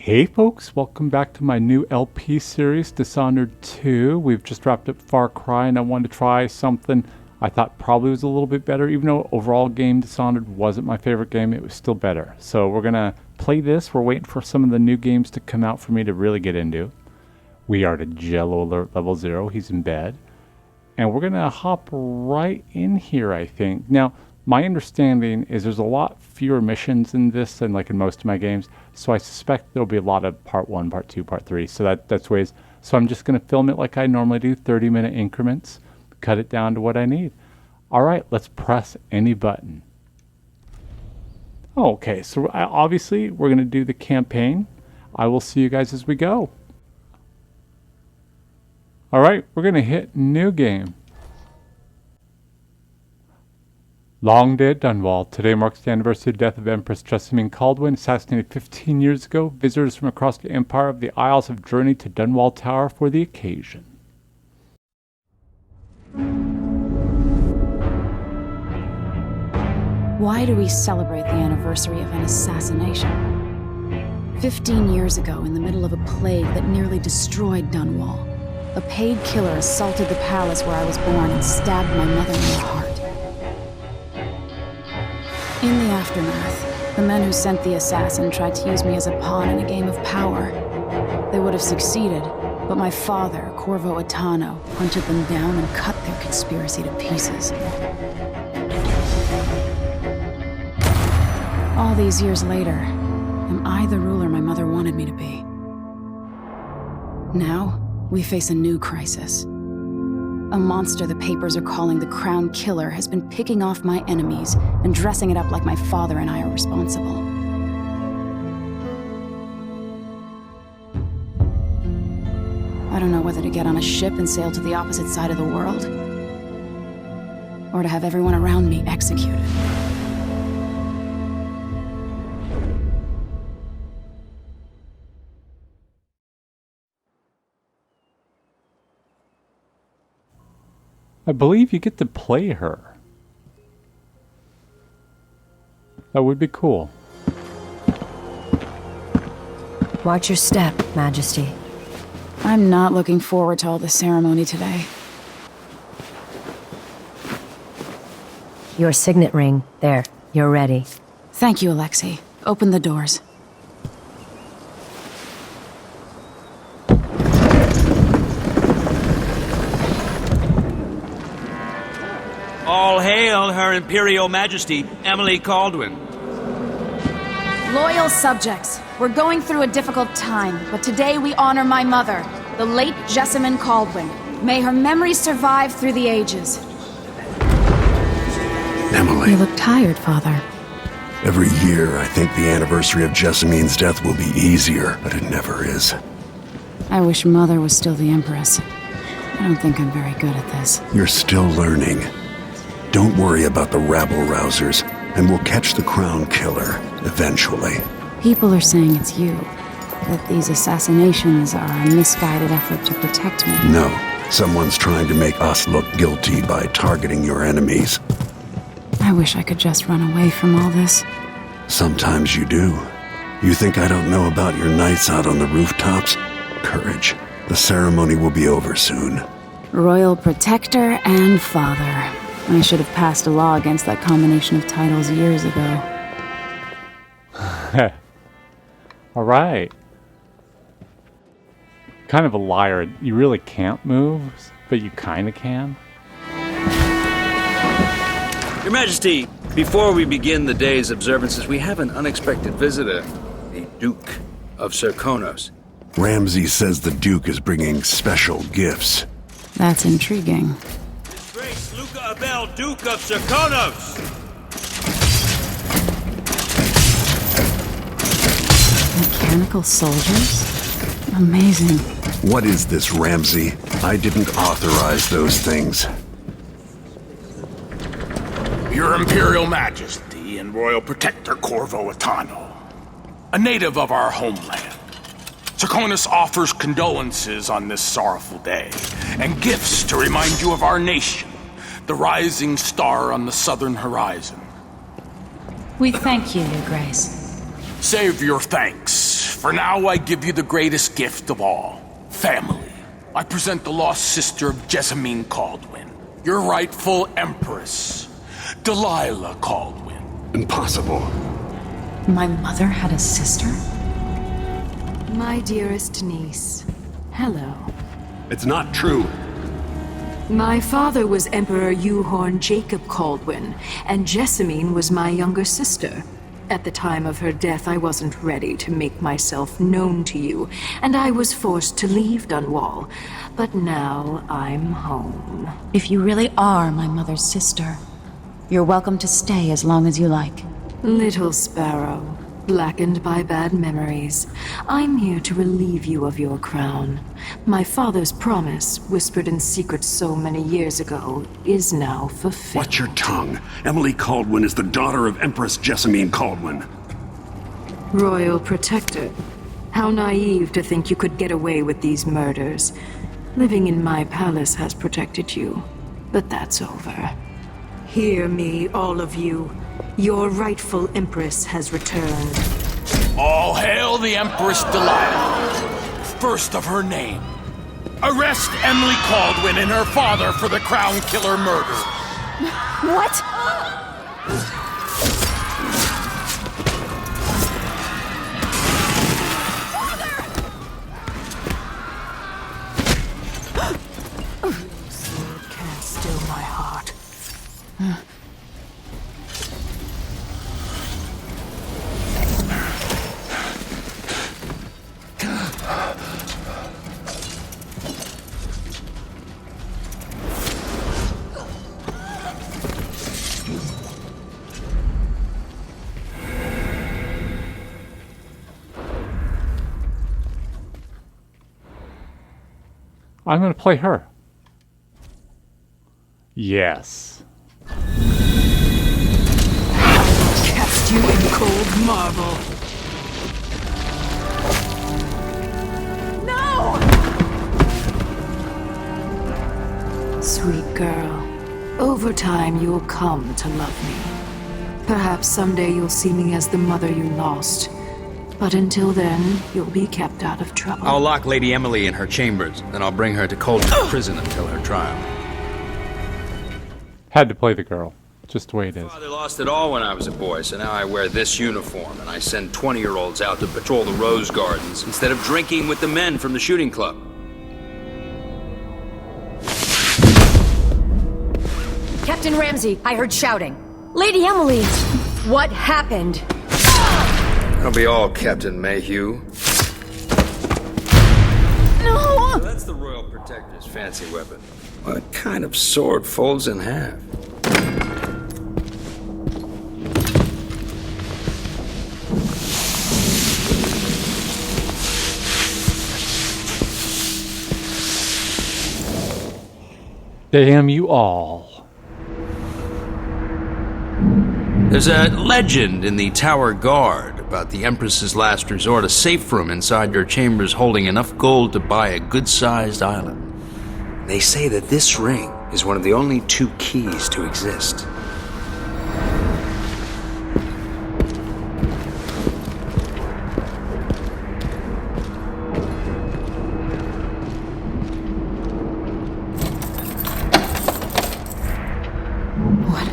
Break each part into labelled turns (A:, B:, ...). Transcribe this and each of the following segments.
A: Hey folks, welcome back to my new LP series, Dishonored 2. We've just wrapped up Far Cry and I wanted to try something I thought probably was a little bit better. Even though overall game Dishonored wasn't my favorite game, it was still better. So we're going to play this. We're waiting for some of the new games to come out for me to really get into. We are to Jello Alert level 0. He's in bed. And we're going to hop right in here, I think. Now, my understanding is there's a lot fewer missions in this than like in most of my games. So I suspect there'll be a lot of part 1, part 2, part 3. So that's ways. So I'm just going to film it like I normally do, 30-minute increments. Cut it down to what I need. All right, let's press any button. Okay, so obviously we're going to do the campaign. I will see you guys as we go. All right, we're going to hit new game. Long day at Dunwall. Today marks the anniversary of the death of Empress Jessamine Caldwin, assassinated 15 years ago. Visitors from across the Empire of the Isles have journeyed to Dunwall Tower for the occasion.
B: Why do we celebrate the anniversary of an assassination? 15 years ago, in the middle of a plague that nearly destroyed Dunwall, a paid killer assaulted the palace where I was born and stabbed my mother in the heart. In the aftermath, the men who sent the assassin tried to use me as a pawn in a game of power. They would have succeeded, but my father, Corvo Attano, hunted them down and cut their conspiracy to pieces. All these years later, am I the ruler my mother wanted me to be? Now, we face a new crisis. A monster the papers are calling the Crown Killer has been picking off my enemies and dressing it up like my father and I are responsible. I don't know whether to get on a ship and sail to the opposite side of the world, or to have everyone around me executed.
A: I believe you get to play her. That would be cool.
C: Watch your step, Majesty.
B: I'm not looking forward to all the ceremony today.
C: Your signet ring. There, you're ready.
B: Thank you, Alexei. Open the doors.
D: All hail Her Imperial Majesty, Emily Caldwin.
B: Loyal subjects, we're going through a difficult time, but today we honor my mother, the late Jessamine Caldwin. May her memory survive through the ages.
E: Emily.
B: You look tired, Father.
E: Every year, I think the anniversary of Jessamine's death will be easier, but it never is.
B: I wish Mother was still the Empress. I don't think I'm very good at this.
E: You're still learning. Don't worry about the rabble-rousers, and we'll catch the Crown Killer, eventually.
B: People are saying it's you. That these assassinations are a misguided effort to protect me.
E: No, someone's trying to make us look guilty by targeting your enemies.
B: I wish I could just run away from all this.
E: Sometimes you do. You think I don't know about your nights out on the rooftops? Courage. The ceremony will be over soon.
B: Royal Protector and Father. I should have passed a law against that combination of titles years ago.
A: All right. Kind of a liar. You really can't move, but you kind of can.
D: Your Majesty, before we begin the day's observances, we have an unexpected visitor, the Duke of Serkonos.
E: Ramsay says the Duke is bringing special gifts.
B: That's intriguing.
D: His Grace Luca Abel, Duke of Serkonos!
B: Mechanical soldiers? Amazing.
E: What is this, Ramsay? I didn't authorize those things.
F: Your Imperial Majesty and Royal Protector Corvo Attano, a native of our homeland. Serkonos offers condolences on this sorrowful day, and gifts to remind you of our nation, the rising star on the southern horizon.
B: We thank you, Your Grace.
F: Save your thanks For now, I give you the greatest gift of all, family. I present the lost sister of Jessamine Caldwin, your rightful empress, Delilah Caldwin.
E: Impossible.
B: My mother had a sister?
G: My dearest niece, hello.
E: It's not true.
G: My father was Emperor Euhorn Jacob Caldwin, and Jessamine was my younger sister. At the time of her death, I wasn't ready to make myself known to you, and I was forced to leave Dunwall. But now I'm home.
B: If you really are my mother's sister, you're welcome to stay as long as you like.
G: Little sparrow, blackened by bad memories, I'm here to relieve you of your crown. My father's promise, whispered in secret so many years ago, is now fulfilled.
E: Watch your tongue. Emily Caldwin is the daughter of Empress Jessamine Caldwin.
G: Royal Protector. How naive to think you could get away with these murders. Living in my palace has protected you, but that's over. Hear me, all of you. Your rightful Empress has returned.
F: All hail the Empress Delilah, first of her name. Arrest Emily Caldwin and her father for the Crown Killer murder.
B: What?
G: Sword can't still my heart.
A: I'm going to play her. Yes.
G: Cast you in cold marble.
B: No!
G: Sweet girl, over time you'll come to love me. Perhaps someday you'll see me as the mother you lost. But until then, you'll be kept out of trouble.
D: I'll lock Lady Emily in her chambers, then I'll bring her to Coldwood Prison until her trial.
A: Had to play the girl. Just the way it is.
D: Father lost it all when I was a boy, so now I wear this uniform, and I send 20-year-olds out to patrol the rose gardens instead of drinking with the men from the shooting club.
C: Captain Ramsey, I heard shouting. Lady Emily, what happened?
D: That'll be all, Captain Mayhew.
B: No!
D: That's the Royal Protector's fancy weapon. What kind of sword folds in half?
A: Damn you all.
D: There's a legend in the Tower Guard about the Empress's last resort, a safe room inside your chambers holding enough gold to buy a good-sized island. They say that this ring is one of the only 2 keys to exist.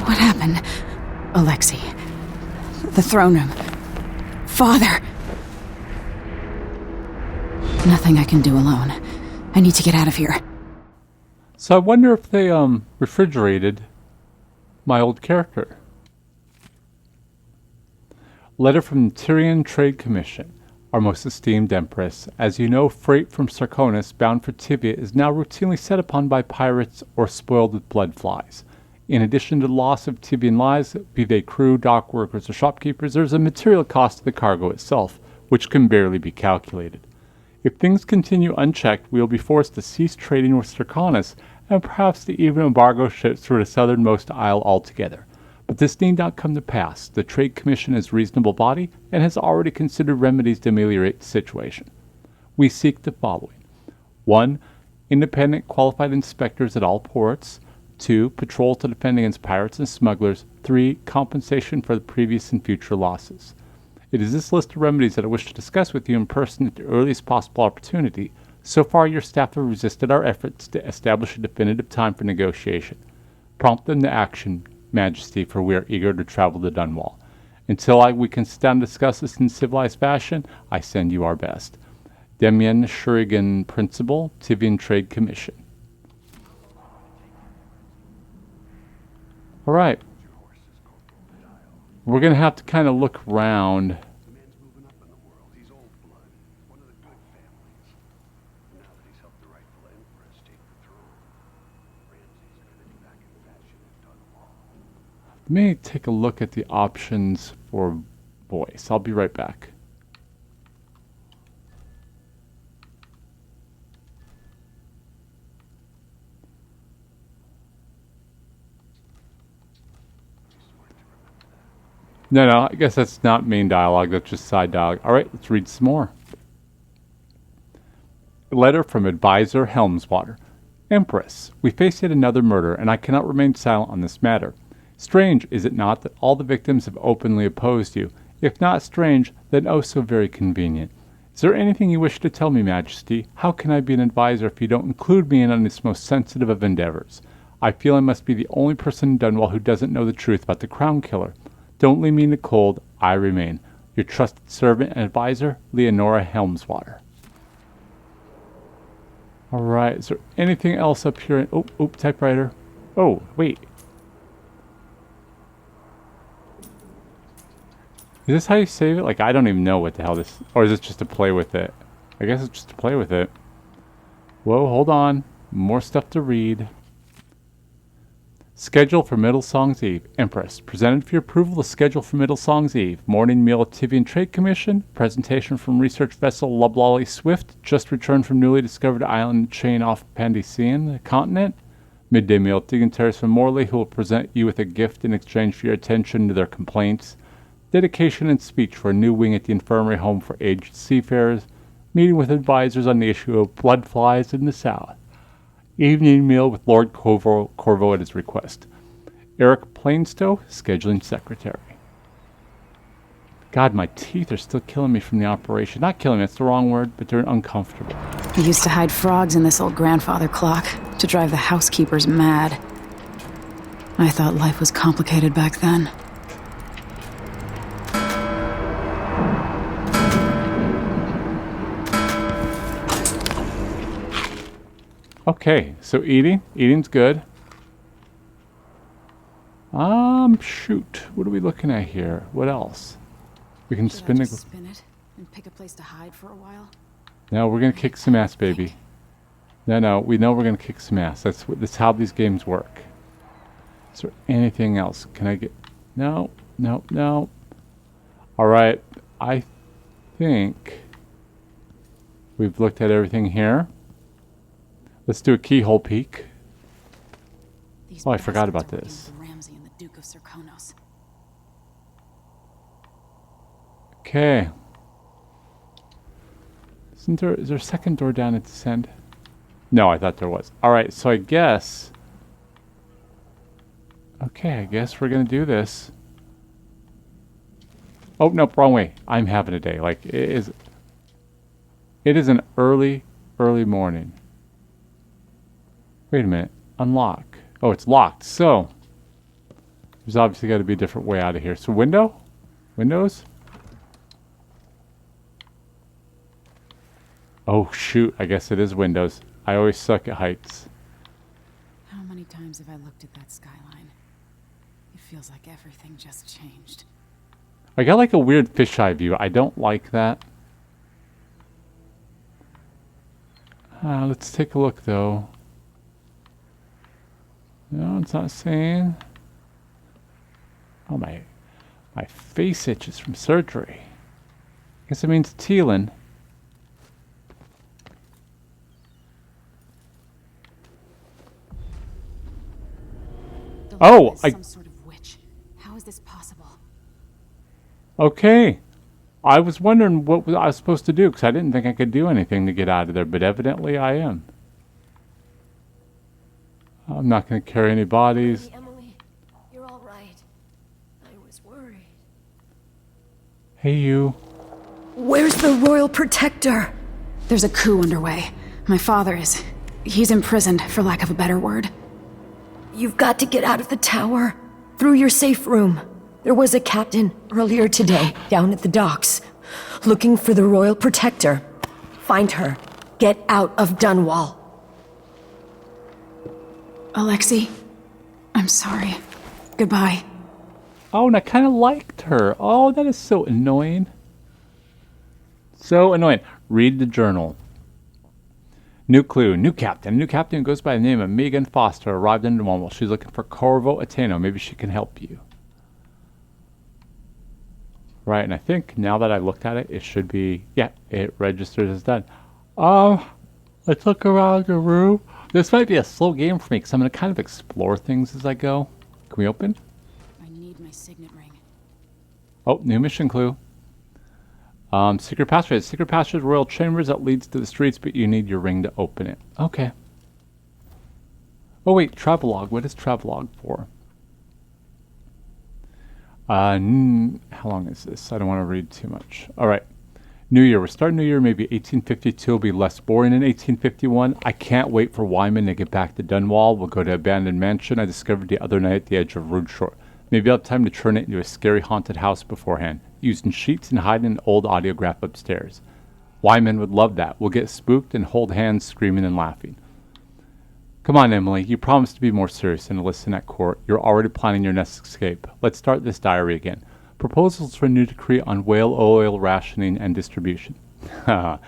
B: What happened? Alexei. The throne room. Father! Nothing I can do alone. I need to get out of here.
A: So I wonder if they refrigerated my old character. Letter from the Tyrian Trade Commission. Our most esteemed Empress, as you know, freight from Sarkonis bound for Tivia is now routinely set upon by pirates or spoiled with blood flies. In addition to the loss of Tibian lives, be they crew, dock workers, or shopkeepers, there's a material cost to the cargo itself, which can barely be calculated. If things continue unchecked, we will be forced to cease trading with Sarkonis, and perhaps to even embargo ships through the southernmost isle altogether. But this need not come to pass. The Trade Commission is a reasonable body, and has already considered remedies to ameliorate the situation. We seek the following. 1. Independent qualified inspectors at all ports. 2. Patrol to defend against pirates and smugglers. 3. Compensation for the previous and future losses. It is this list of remedies that I wish to discuss with you in person at the earliest possible opportunity. So far, your staff have resisted our efforts to establish a definitive time for negotiation. Prompt them to action, Majesty, for we are eager to travel to Dunwall. Until we can sit down and discuss this in civilized fashion, I send you our best. Demian Shurigan, Principal, Tivian Trade Commission. Alright. We're going to have to kind of look around. Let me take a look at the options for voice. I'll be right back. No, I guess that's not main dialogue. That's just side dialogue. All right, let's read some more. A letter from Advisor Helmswater. Empress, we face yet another murder, and I cannot remain silent on this matter. Strange, is it not, that all the victims have openly opposed you? If not strange, then oh so very convenient. Is there anything you wish to tell me, Majesty? How can I be an advisor if you don't include me in on this most sensitive of endeavors? I feel I must be the only person in Dunwall who doesn't know the truth about the Crown Killer. Don't leave me in the cold. I remain. Your trusted servant and advisor, Leonora Helmswater. Alright, is there anything else up here? Oh, typewriter. Oh, wait. Is this how you save it? Like, I don't even know what the hell this... Or is it just to play with it? I guess it's just to play with it. Whoa, hold on. More stuff to read. Schedule for Middlesong's Eve. Empress. Presented for your approval the schedule for Middlesong's Eve. Morning meal at Tivian Trade Commission. Presentation from research vessel Loblolly Swift. Just returned from newly discovered island chain off Pandician, the continent. Midday meal at dignitaries from Morley, who will present you with a gift in exchange for your attention to their complaints. Dedication and speech for a new wing at the infirmary home for aged seafarers. Meeting with advisors on the issue of blood flies in the south. Evening meal with Lord Corvo at his request. Eric Plainstow, scheduling secretary. God, my teeth are still killing me from the operation. Not killing me, that's the wrong word, but they're uncomfortable.
B: I used to hide frogs in this old grandfather clock to drive the housekeepers mad. I thought life was complicated back then.
A: Okay, so eating's good. Shoot. What are we looking at here? What else? We can spin it
B: and pick a place to hide for a while.
A: No, we're gonna kick some ass, baby. No, we know we're gonna kick some ass. That's how these games work. Is there anything else? Can I get... No. Alright, I think we've looked at everything here. Let's do a keyhole peek. Oh, I forgot about this.
B: Ramsay and the Duke of Serkonos.
A: Okay. Is there a second door down at this end? No, I thought there was. Alright, so I guess... Okay, I guess we're gonna do this. Oh, nope, wrong way. I'm having a day. Like, it is an early morning. Wait a minute. Unlock. Oh, it's locked. So, there's obviously got to be a different way out of here. So, window? Windows? Oh, shoot. I guess it is windows. I always suck at heights.
B: How many times have I looked at that skyline? It feels like everything just changed.
A: I got like a weird fisheye view. I don't like that. Let's take a look, though. No, it's not saying. Oh, my face itches from surgery. Guess it means Teelan. Oh,
B: some sort of witch. How is this possible?
A: Okay. I was wondering what I was supposed to do because I didn't think I could do anything to get out of there, but evidently I am. I'm not going to carry any bodies.
C: Hey, Emily, you're all right. I was worried.
A: Hey, you.
C: Where's the Royal Protector?
B: There's a coup underway. My father is... he's imprisoned, for lack of a better word.
C: You've got to get out of the tower. Through your safe room. There was a captain earlier today, down at the docks, looking for the Royal Protector. Find her. Get out of Dunwall.
B: Alexei, I'm sorry. Goodbye.
A: Oh, and I kind of liked her. Oh, that is so annoying. So annoying. Read the journal. New clue. New captain. New captain goes by the name of Megan Foster arrived in Dunwall. She's looking for Corvo Ateno. Maybe she can help you. Right, and I think now that I looked at it, it should be... yeah, it registers as done. Let's look around the room. This might be a slow game for me because I'm going to kind of explore things as I go. Can we open?
B: I need my signet ring.
A: Oh, new mission clue. Secret passage. Secret passage, royal chambers that leads to the streets, but you need your ring to open it. Okay. Oh wait, travelogue. What is travelogue for? How long is this? I don't want to read too much. All right. New Year. We're starting New Year. Maybe 1852 will be less boring than 1851. I can't wait for Wyman to get back to Dunwall. We'll go to abandoned mansion I discovered the other night at the edge of Rude Shore. Maybe I'll have time to turn it into a scary haunted house beforehand, using sheets and hiding an old audiograph upstairs. Wyman would love that. We'll get spooked and hold hands screaming and laughing. Come on, Emily. You promised to be more serious and to listen at court. You're already planning your next escape. Let's start this diary again. Proposals for a new decree on whale oil rationing and distribution. The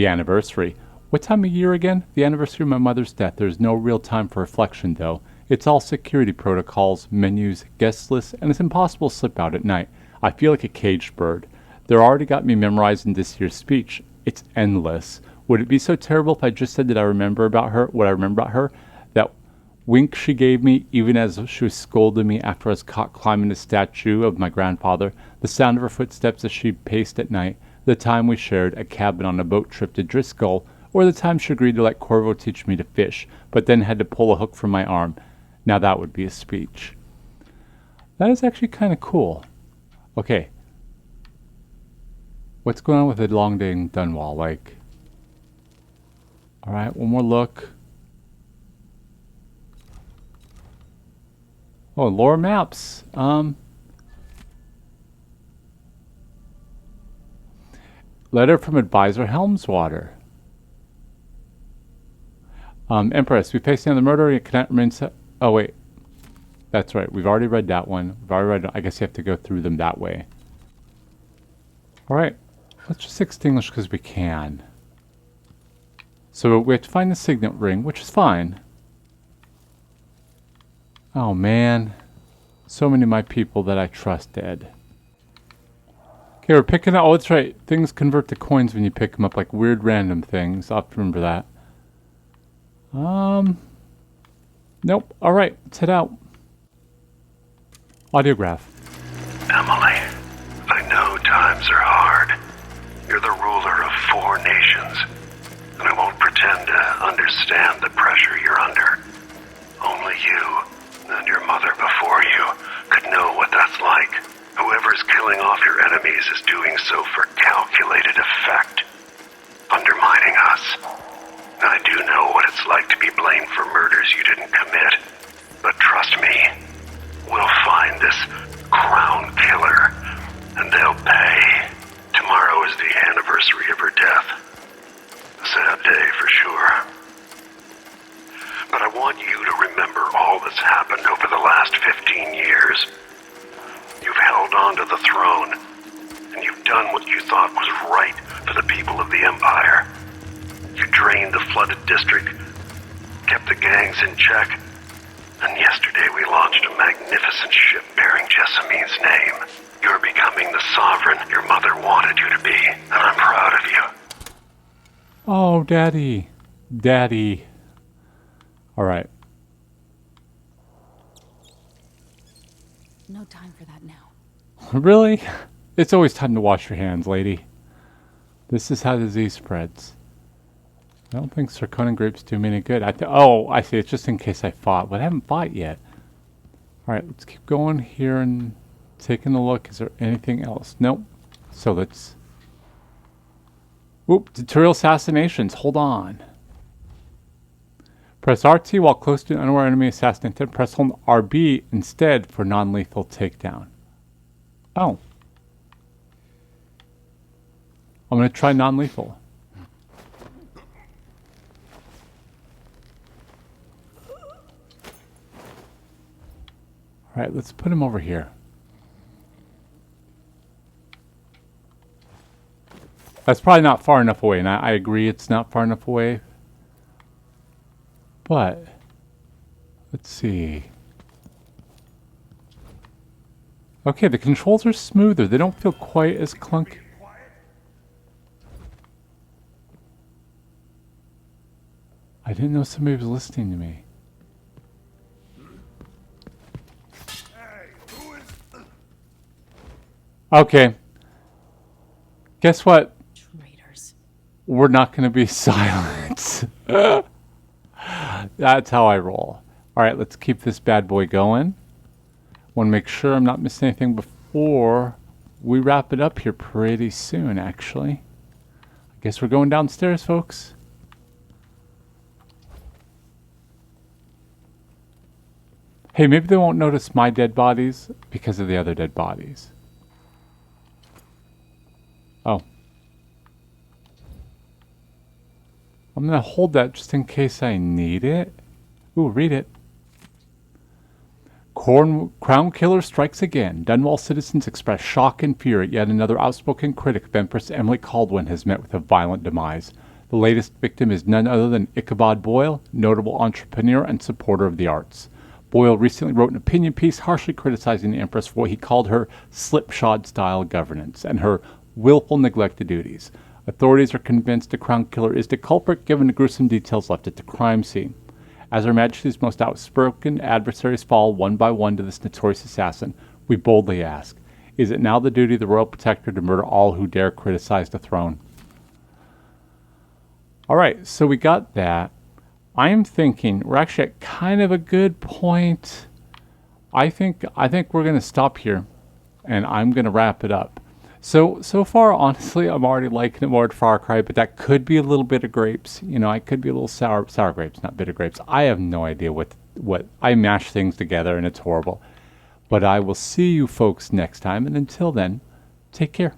A: anniversary. What time of year again? The anniversary of my mother's death. There's no real time for reflection, though. It's all security protocols, menus, guest lists, and it's impossible to slip out at night. I feel like a caged bird. They're already got me memorizing this year's speech. It's endless. Would it be so terrible if I just said that I remember about her, what I remember about her? That wink she gave me, even as she was scolding me after I was caught climbing the statue of my grandfather, the sound of her footsteps as she paced at night, the time we shared a cabin on a boat trip to Driscoll, or the time she agreed to let Corvo teach me to fish, but then had to pull a hook from my arm. Now that would be a speech. That is actually kind of cool. Okay. What's going on with the long day in Dunwall? Like... Alright, one more look. Oh, lore maps. Letter from Advisor Helmswater. Empress, we face down the murder. It cannot remain oh, wait. That's right. We've already read that one. We've already read. I guess you have to go through them that way. Alright. Let's just extinguish because we can. So we have to find the signet ring, which is fine. Oh man. So many of my people that I trust dead. Okay, we're picking up. Oh, that's right. Things convert to coins when you pick them up, like weird random things. I'll have to remember that. Nope. Alright, let's head out. Audiograph.
E: Emily, I know times are hard. You're the ruler of 4 nations. And I won't pretend to understand the pressure you're under. Only you, and your mother before you, could know what that's like. Whoever's killing off your enemies is doing so for calculated effect. Undermining us. I do know what it's like to be blamed for murders you didn't commit. But trust me, we'll find this crown killer, and they'll pay. Tomorrow is the anniversary of her death. A sad day for sure. But I want you to remember all that's happened over the last 15 years. You've held on to the throne, and you've done what you thought was right for the people of the Empire. You drained the flooded district, kept the gangs in check, and yesterday we launched a magnificent ship bearing Jessamine's name. You're becoming the sovereign your mother wanted you to be, and I'm proud of you.
A: Oh, Daddy. Daddy. Alright.
B: No time for that now.
A: Really? It's always time to wash your hands, lady. This is how disease spreads. I don't think Zirconia grapes do me any good. Oh, I see. It's just in case I fought. But I haven't fought yet. Alright, let's keep going here and taking a look. Is there anything else? Nope. So let's... Oop, tutorial assassinations. Hold on. Press RT while close to an unaware enemy assassinate. Then press hold RB instead for non-lethal takedown. Oh. I'm going to try non-lethal. Alright, let's put him over here. That's probably not far enough away, and I agree it's not far enough away. But, let's see. Okay, the controls are smoother. They don't feel quite as clunky. I didn't know somebody was listening to me. Okay. Guess what?
C: Traitors.
A: We're not going to be silent. That's how I roll. Alright, let's keep this bad boy going. Want to make sure I'm not missing anything before we wrap it up here pretty soon, actually. I guess we're going downstairs, folks. Hey, maybe they won't notice my dead bodies because of the other dead bodies. Oh. I'm going to hold that just in case I need it. Ooh, read it. Crown Killer strikes again. Dunwall citizens express shock and fear at yet another outspoken critic of Empress Emily Caldwin has met with a violent demise. The latest victim is none other than Ichabod Boyle, notable entrepreneur and supporter of the arts. Boyle recently wrote an opinion piece harshly criticizing the Empress for what he called her slipshod-style governance and her willful neglect of duties. Authorities are convinced the Crown Killer is the culprit given the gruesome details left at the crime scene. As Her Majesty's most outspoken adversaries fall one by one to this notorious assassin, we boldly ask, is it now the duty of the Royal Protector to murder all who dare criticize the throne? Alright, so we got that. I am thinking we're actually at kind of a good point. I think we're going to stop here, and I'm going to wrap it up. So far, honestly, I'm already liking it more to Far Cry, but that could be a little bitter grapes. You know, I could be a little sour grapes, not bitter grapes. I have no idea what I mash things together, and it's horrible. But I will see you folks next time, and until then, take care.